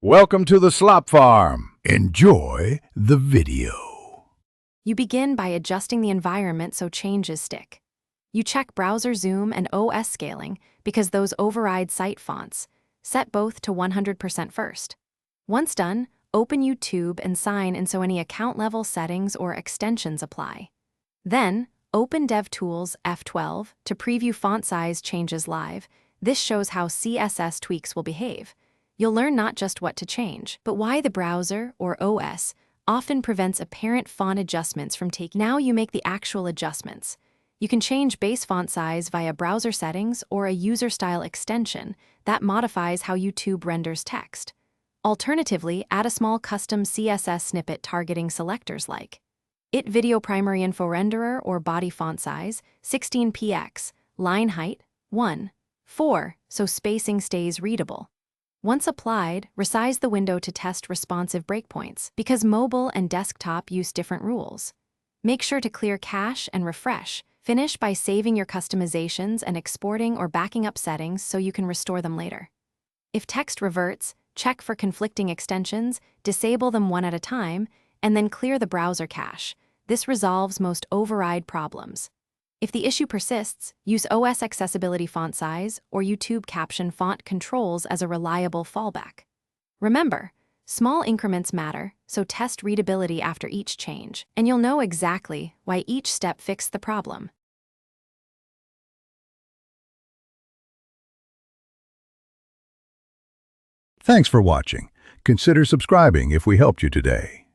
Welcome to the Slop Farm. Enjoy the video. You begin by adjusting the environment so changes stick. You check browser zoom and OS scaling because those override site fonts. Set both to 100% first. Once done, open YouTube and sign in so any account-level settings or extensions apply. Then, open DevTools F12 to preview font size changes live. This shows how CSS tweaks will behave. You'll learn not just what to change, but why the browser, or OS, often prevents apparent font adjustments from taking. Now you make the actual adjustments. You can change base font size via browser settings or a user-style extension that modifies how YouTube renders text. Alternatively, add a small custom CSS snippet targeting selectors like it video primary info renderer or body font size 16px, line height 1:4, so spacing stays readable. Once applied, resize the window to test responsive breakpoints because mobile and desktop use different rules. Make sure to clear cache and refresh. Finish by saving your customizations and exporting or backing up settings so you can restore them later. If text reverts, check for conflicting extensions, disable them one at a time, and then clear the browser cache. This resolves most override problems. If the issue persists, use OS accessibility font size or YouTube caption font controls as a reliable fallback. Remember, small increments matter, so test readability after each change, and you'll know exactly why each step fixed the problem. Thanks for watching. Consider subscribing if we helped you today.